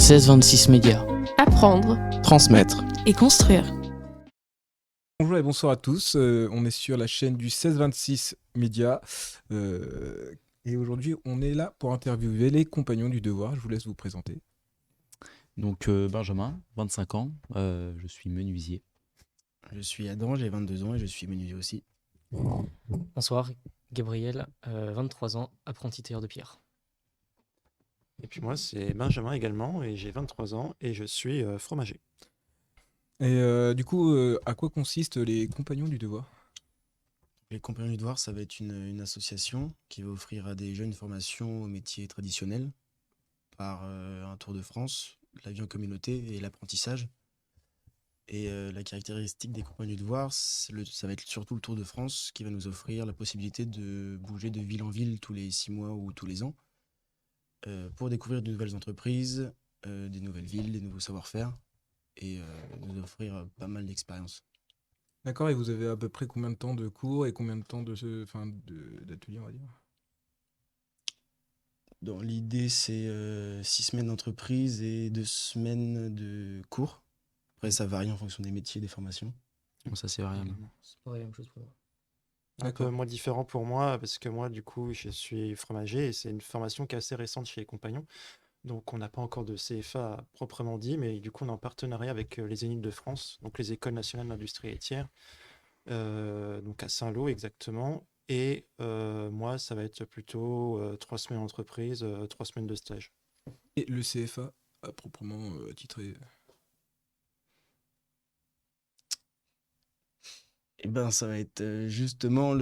1626 Médias. Apprendre Transmettre. et construire. Bonjour et bonsoir à tous, on est sur la chaîne du 1626 Médias et aujourd'hui on est là pour interviewer les compagnons du devoir. Je vous laisse vous présenter. Donc Benjamin, 25 ans, je suis menuisier. Je suis Adam, j'ai 22 ans et je suis menuisier aussi. Bonsoir, Gabriel, 23 ans, apprenti tailleur de pierre. Et puis moi, c'est Benjamin également, et j'ai 23 ans, et je suis fromager. Et du coup, à quoi consistent les compagnons du devoir? Les Compagnons du Devoir, ça va être une association qui va offrir à des jeunes une formation aux métiers traditionnels par un tour de France, la vie en communauté et l'apprentissage. Et la caractéristique des Compagnons du Devoir, ça va être surtout le Tour de France qui va nous offrir la possibilité de bouger de ville en ville tous les 6 mois ou tous les ans pour découvrir de nouvelles entreprises, des nouvelles villes, des nouveaux savoir-faire et nous offrir pas mal d'expériences. D'accord, et vous avez à peu près combien de temps de cours et combien de temps d'ateliers, on va dire? Dans l'idée, c'est 6 semaines d'entreprise et 2 semaines de cours. Après, ça varie en fonction des métiers, des formations. Bon, ça c'est variable. C'est pas la même chose pour moi. Un peu moins différent pour moi, parce que moi, du coup, je suis fromager, et c'est une formation qui est assez récente chez les compagnons. Donc, on n'a pas encore de CFA à proprement dit, mais du coup, on est en partenariat avec les Zénith de France, donc les Écoles nationales d'industrie laitière, donc à Saint-Lô exactement. Et moi, ça va être plutôt 3 semaines d'entreprise, 3 semaines de stage. Et le CFA, à proprement titré. Eh ben, ça va être justement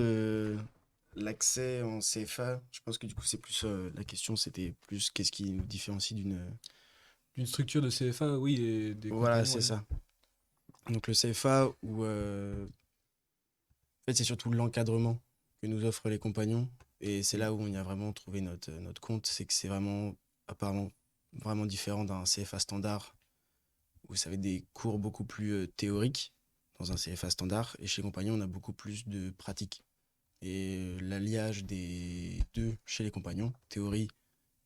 l'accès en CFA. Je pense que du coup, c'est plus la question, c'était plus qu'est-ce qui nous différencie D'une structure de CFA, oui, et des Voilà, compagnons, c'est ouais. ça. Donc le CFA, où en fait, c'est surtout l'encadrement que nous offrent les compagnons. Et c'est là où on y a vraiment trouvé notre compte. C'est que c'est vraiment, apparemment, vraiment différent d'un CFA standard, où ça va être des cours beaucoup plus théoriques dans un CFA standard. Et chez les compagnons, on a beaucoup plus de pratique. Et l'alliage des deux chez les compagnons, théorie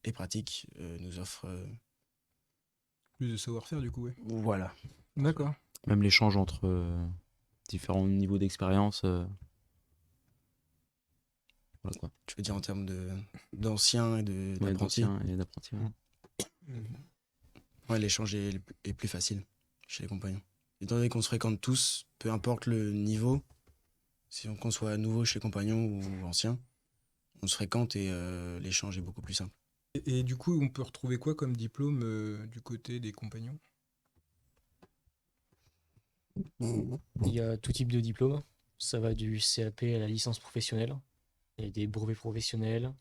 et pratique, nous offre... Plus de savoir-faire, du coup, ouais. Voilà. D'accord. Même l'échange entre différents niveaux d'expérience. Voilà quoi. Tu veux dire en termes d'anciens et Ouais, d'apprentis. d'anciens et d'apprentis. Ouais. Ouais, l'échange est plus facile chez les compagnons. Étant donné qu'on se fréquente tous, peu importe le niveau, qu'on soit nouveau chez les compagnons ou ancien, on se fréquente et l'échange est beaucoup plus simple. Et du coup, on peut retrouver quoi comme diplôme du côté des compagnons? Il y a tout type de diplôme. Ça va du CAP à la licence professionnelle. Il y a des brevets professionnels,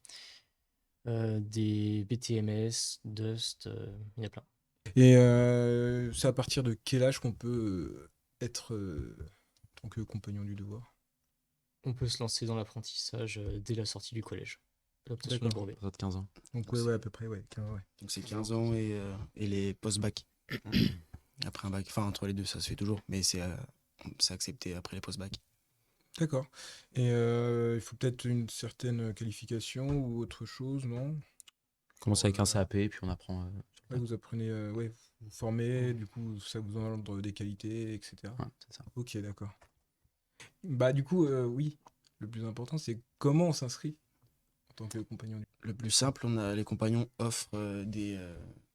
des BTMS, Dust, il y a plein. Et c'est à partir de quel âge qu'on peut être en tant que compagnon du devoir? On peut se lancer dans l'apprentissage dès la sortie du collège, l'obtention du D'accord. brevet. Ça de 15 ans. Donc ouais, à peu près, ouais. 15, ouais. Donc c'est 15 ans et les post-bac. Après un bac, enfin entre les deux, ça se fait toujours, mais c'est accepté après les post-bac. D'accord. Et il faut peut-être une certaine qualification ou autre chose, non? On commence avec un CAP et puis on apprend. Ouais, vous apprenez, ouais, vous formez, du coup, ça vous engendre des qualités, etc. Ouais, c'est ça. Ok, d'accord. Bah, du coup, oui, le plus important, c'est comment on s'inscrit en tant que compagnon du... Le plus simple, les compagnons offrent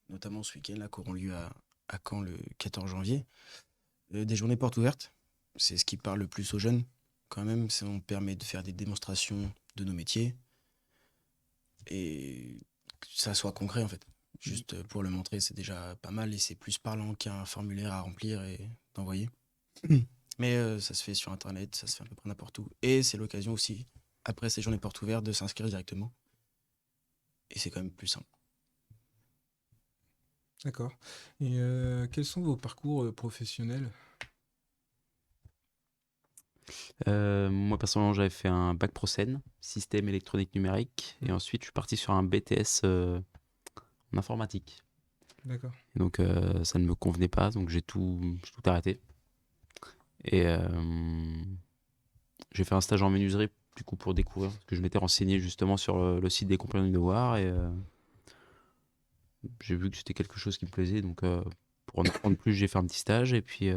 notamment ce week-end là, qui auront lieu à Caen le 14 janvier, des journées portes ouvertes. C'est ce qui parle le plus aux jeunes, quand même. On permet de faire des démonstrations de nos métiers et que ça soit concret en fait. Juste pour le montrer, c'est déjà pas mal et c'est plus parlant qu'un formulaire à remplir et d'envoyer. Mais ça se fait sur Internet, ça se fait à peu près n'importe où. Et c'est l'occasion aussi, après ces journées portes ouvertes, de s'inscrire directement. Et c'est quand même plus simple. D'accord. Et quels sont vos parcours professionnels? Moi personnellement j'avais fait un bac pro scène, système électronique numérique, et ensuite je suis parti sur un BTS en informatique. D'accord. Et donc ça ne me convenait pas, donc j'ai tout arrêté. Et j'ai fait un stage en menuiserie du coup pour découvrir, parce que je m'étais renseigné justement sur le site des compagnons du devoir, et j'ai vu que c'était quelque chose qui me plaisait, donc pour en apprendre plus, j'ai fait un petit stage et puis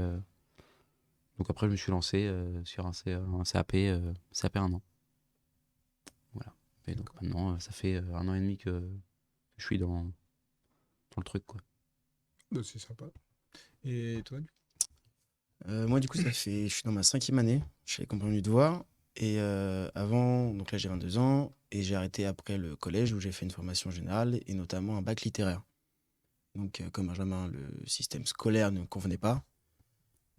donc après je me suis lancé sur un CAP, CAP 1 an. Voilà. Et donc maintenant, ça fait 1 an et demi que je suis dans le truc, quoi. Bah, c'est sympa. Et toi, Moi, du coup, je suis dans ma 5e année chez les Compagnons du Devoir. Et avant, donc là, j'ai 22 ans. Et j'ai arrêté après le collège où j'ai fait une formation générale et notamment un bac littéraire. Donc, comme Benjamin, le système scolaire ne me convenait pas.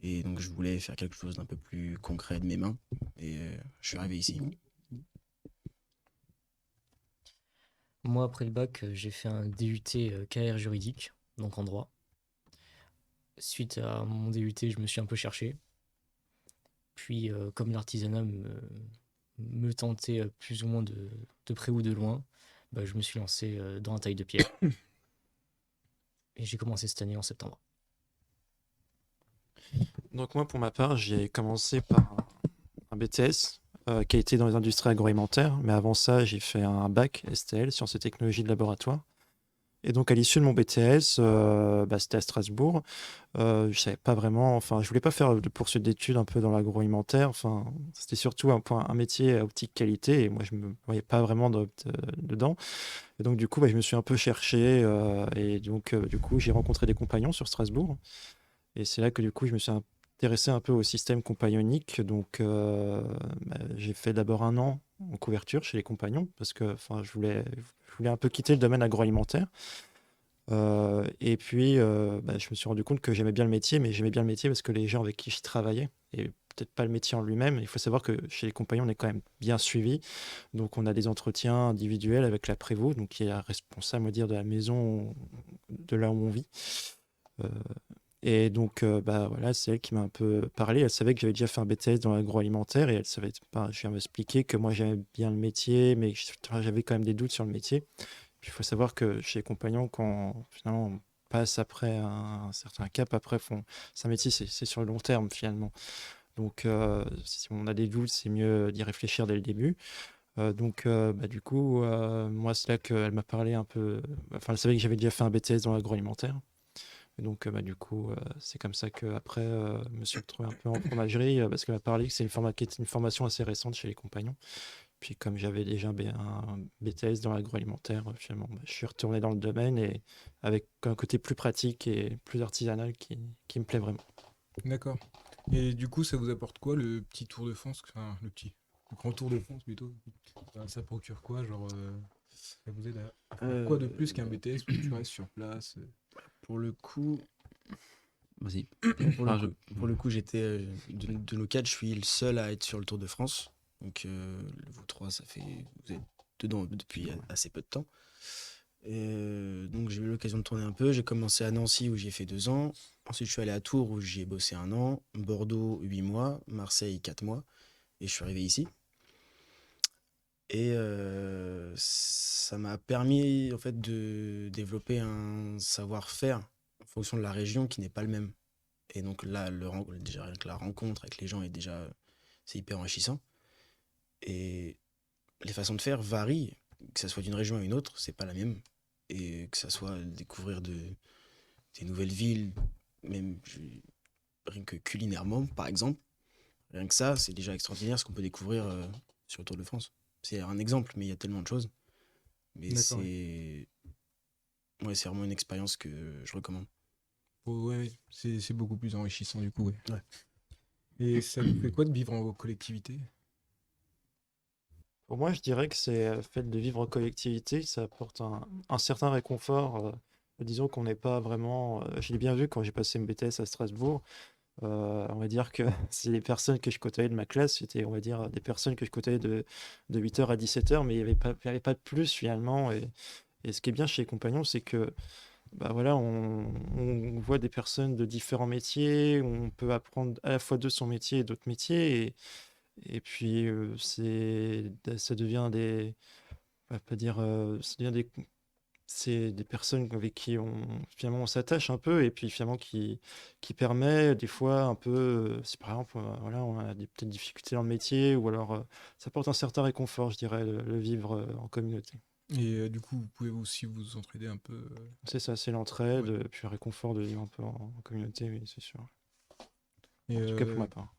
Et donc, je voulais faire quelque chose d'un peu plus concret de mes mains. Et je suis arrivé ici. Moi, après le bac, j'ai fait un DUT carrière juridique, donc en droit. Suite à mon DUT, je me suis un peu cherché. Puis, comme l'artisanat me tentait plus ou moins de près ou de loin, bah, je me suis lancé dans la taille de pierre. Et j'ai commencé cette année en septembre. Donc moi, pour ma part, j'ai commencé par un BTS qui a été dans les industries agroalimentaires, mais avant ça, j'ai fait un bac STL, sciences et technologies de laboratoire. Et donc à l'issue de mon BTS, c'était à Strasbourg. Je savais pas vraiment, enfin, je voulais pas faire de poursuite d'études un peu dans l'agroalimentaire. Enfin, c'était surtout un métier à optique qualité, et moi je me voyais pas vraiment dedans. Et donc du coup, je me suis un peu cherché, et donc du coup, j'ai rencontré des compagnons sur Strasbourg. Et c'est là que du coup, je me suis intéressé un peu au système compagnonique. Donc, j'ai fait d'abord 1 an en couverture chez les compagnons parce que je voulais un peu quitter le domaine agroalimentaire. Et puis, je me suis rendu compte que j'aimais bien le métier, mais j'aimais bien le métier parce que les gens avec qui je travaillais, et peut-être pas le métier en lui-même. Il faut savoir que chez les compagnons, on est quand même bien suivi. Donc, on a des entretiens individuels avec la prévôt, donc qui est la responsable, on va dire, de la maison, de là où on vit. Euh, et donc, voilà, c'est elle qui m'a un peu parlé. Elle savait que j'avais déjà fait un BTS dans l'agroalimentaire et elle savait, je viens m'expliquer que moi j'aimais bien le métier, mais que j'avais quand même des doutes sur le métier. Puis il faut savoir que chez les compagnons, quand finalement on passe après un certain cap, après, c'est un métier, c'est sur le long terme finalement. Donc, si on a des doutes, c'est mieux d'y réfléchir dès le début. Donc, du coup, moi, c'est là qu'elle m'a parlé un peu. Enfin, elle savait que j'avais déjà fait un BTS dans l'agroalimentaire. Et donc, du coup, c'est comme ça qu'après, je me suis retrouvé un peu en fromagerie parce qu'elle m'a parlé que c'est qui est une formation assez récente chez les compagnons. Puis, comme j'avais déjà un BTS dans l'agroalimentaire, finalement, je suis retourné dans le domaine et avec un côté plus pratique et plus artisanal qui me plaît vraiment. d'accord. Et du coup, ça vous apporte quoi le petit Tour de France? Enfin, le grand Tour de France plutôt. Ça procure quoi? Genre, ça vous aide à faire quoi de plus qu'un BTS où tu restes sur place? Pour le coup, Vas-y. pour le Ah, coup, pour le coup, j'étais de nos quatre, je suis le seul à être sur le Tour de France. Donc, vous trois, vous êtes dedans depuis assez peu de temps. Donc j'ai eu l'occasion de tourner un peu. J'ai commencé à Nancy où j'ai fait 2 ans. Ensuite, je suis allé à Tours où j'ai bossé 1 an. Bordeaux, 8 mois. Marseille, 4 mois. Et je suis arrivé ici. Et ça m'a permis en fait de développer un savoir-faire en fonction de la région qui n'est pas le même. Et donc là, déjà rien que la rencontre avec les gens c'est hyper enrichissant. Et les façons de faire varient, que ça soit d'une région à une autre, c'est pas la même. Et que ça soit découvrir des nouvelles villes, même rien que culinairement, par exemple. Rien que ça, c'est déjà extraordinaire ce qu'on peut découvrir sur le Tour de France. C'est un exemple, mais il y a tellement de choses. Mais D'accord, ouais. c'est vraiment une expérience que je recommande. Ouais, ouais, c'est beaucoup plus enrichissant du coup, ouais. Ouais. Et ça vous fait quoi de vivre en collectivité? Pour moi, je dirais que c'est le fait de vivre en collectivité, ça apporte un certain réconfort. Disons qu'on n'est pas vraiment. Je l'ai bien vu quand j'ai passé mon BTS à Strasbourg. On va dire que c'est les personnes que je côtoyais de ma classe, c'était, on va dire, des personnes que je côtoyais de 8h à 17h, mais il y avait pas de plus finalement. Et ce qui est bien chez les compagnons, c'est que voilà, on voit des personnes de différents métiers, on peut apprendre à la fois de son métier et d'autres métiers. Et puis, ça devient on va pas dire, ça devient c'est des personnes avec qui finalement on s'attache un peu et puis finalement qui permet des fois un peu, si par exemple, voilà, on a des petites difficultés dans le métier ou alors ça apporte un certain réconfort, je dirais, le vivre en communauté. Et du coup, vous pouvez aussi vous entraider un peu. C'est ça, c'est l'entraide, Ouais. puis le réconfort de vivre un peu en communauté, oui, c'est sûr. Et En tout cas pour ma part.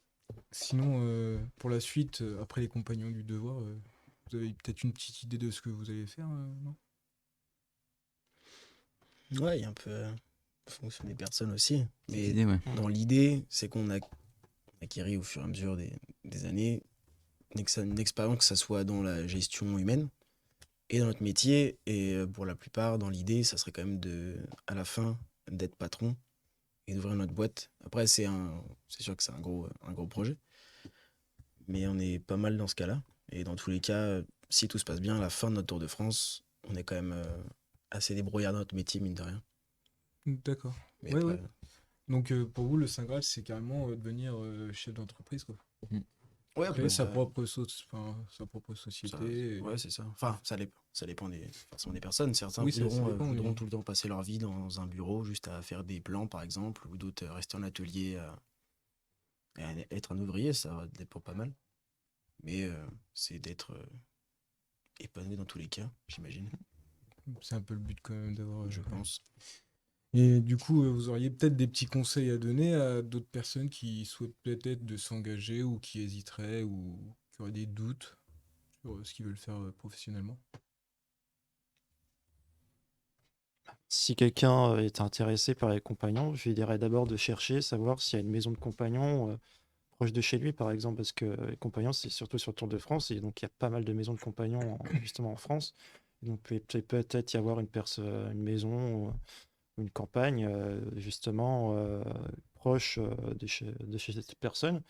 sinon, pour la suite, après les compagnons du devoir, vous avez peut-être une petite idée de ce que vous allez faire, non? Ouais, il y a un peu fonction des personnes aussi. Mais Idée, ouais. dans l'idée, c'est qu'on a acquéri au fur et à mesure des années une expérience, que ça soit dans la gestion humaine et dans notre métier. Et pour la plupart, dans l'idée, ça serait quand même à la fin, d'être patron et d'ouvrir notre boîte. Après, c'est sûr que c'est un gros projet, mais on est pas mal dans ce cas-là. Et dans tous les cas, si tout se passe bien, à la fin de notre Tour de France, on est quand même assez débrouillard dans notre métier, mine de rien. D'accord. Mais Ouais, après, ouais. Donc pour vous, le Saint Graal, c'est carrément devenir chef d'entreprise, quoi. ouais, Créer bah, sa propre, sa propre ça- société. ouais, c'est ça. Enfin, ça dépend. Ça dépend forcément des personnes. Certains Oui, ça dépend, voudront oui. tout le temps passer leur vie dans un bureau, juste à faire des plans, par exemple, ou d'autres rester en atelier et à être un ouvrier, ça dépend pas mal. Mais c'est d'être épanoui dans tous les cas, j'imagine, C'est un peu le but quand même d'avoir. je pense. Et du coup, vous auriez peut-être des petits conseils à donner à d'autres personnes qui souhaitent peut-être de s'engager ou qui hésiteraient ou qui auraient des doutes sur ce qu'ils veulent faire professionnellement. Si quelqu'un est intéressé par les compagnons, je lui dirais d'abord de chercher, savoir s'il y a une maison de compagnons proche de chez lui, par exemple, parce que les compagnons, c'est surtout sur le Tour de France, et donc il y a pas mal de maisons de compagnons justement en France. Donc peut-être y avoir une maison ou une campagne justement proche de chez cette personne.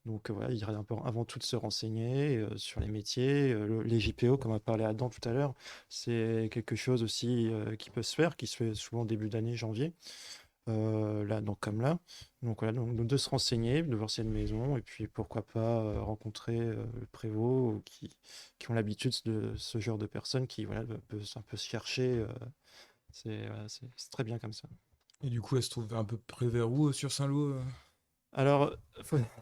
Donc voilà, il dirait un peu avant tout de se renseigner sur les métiers, les JPO, comme on a parlé Adam tout à l'heure, c'est quelque chose aussi qui peut se faire, qui se fait souvent au début d'année, janvier, là, donc comme là. Donc voilà, donc de se renseigner, de voir s'il y a une maison, et puis pourquoi pas rencontrer le prévôt, ou qui ont l'habitude de ce genre de personnes qui voilà, peut un peu se chercher. Voilà, c'est très bien comme ça. Et du coup, elle se trouve un peu près vers où sur Saint-Lô Alors,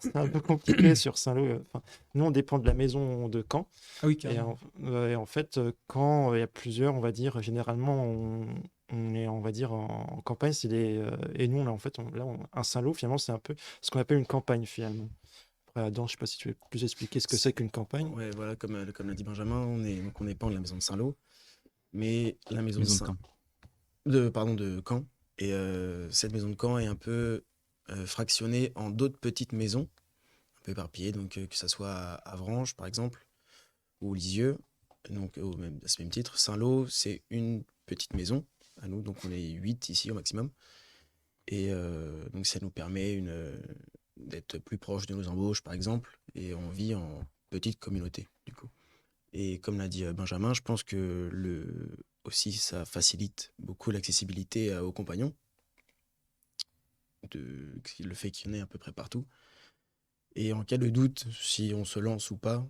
c'est un peu compliqué sur Saint-Lô. Enfin, nous, on dépend de la maison de Caen. Ah oui, Et carrément. en fait, quand il y a plusieurs, on va dire, généralement, on est, on va dire, en campagne. Et nous, là, en fait, un Saint-Lô, finalement, c'est un peu ce qu'on appelle une campagne, finalement. Après, Adam, je sais pas si tu veux plus expliquer ce que c'est qu'une campagne. Ouais, voilà, comme l'a dit Benjamin, on dépend de la maison de Saint-Lô, mais la maison de Maison de camp. Pardon, de Caen. Et cette maison de Caen est un peu fractionnée en d'autres petites maisons, un peu éparpillées, donc que ça soit à Avranches, par exemple, ou Lisieux, donc à ce même titre. Saint-Lô, c'est une petite maison à nous, donc on est 8 ici au maximum. Et donc ça nous permet d'être plus proche de nos embauches, par exemple, et on vit en petite communauté, du coup. Et comme l'a dit Benjamin, je pense que aussi ça facilite beaucoup l'accessibilité aux compagnons, le fait qu'il y en ait à peu près partout. Et en cas de doute, si on se lance ou pas,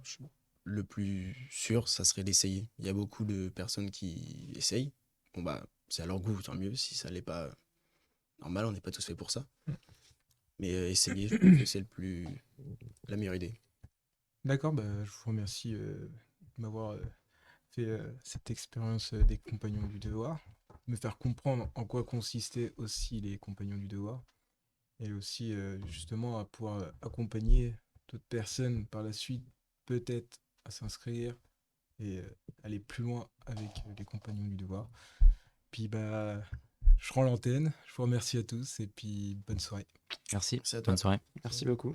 le plus sûr, ça serait d'essayer. Il y a beaucoup de personnes qui essayent. Bon bah, c'est à leur goût, tant mieux. Si ça l'est pas, normal, on n'est pas tous faits pour ça. Mais essayer, je pense que c'est la meilleure idée. D'accord, bah, je vous remercie de m'avoir fait cette expérience des compagnons du devoir, me faire comprendre en quoi consistaient aussi les compagnons du devoir, et aussi justement à pouvoir accompagner d'autres personnes par la suite, peut-être à s'inscrire et aller plus loin avec les compagnons du devoir. Puis bah, je rends l'antenne, je vous remercie à tous et puis bonne soirée. Merci. C'est à toi. Bonne soirée. Merci beaucoup.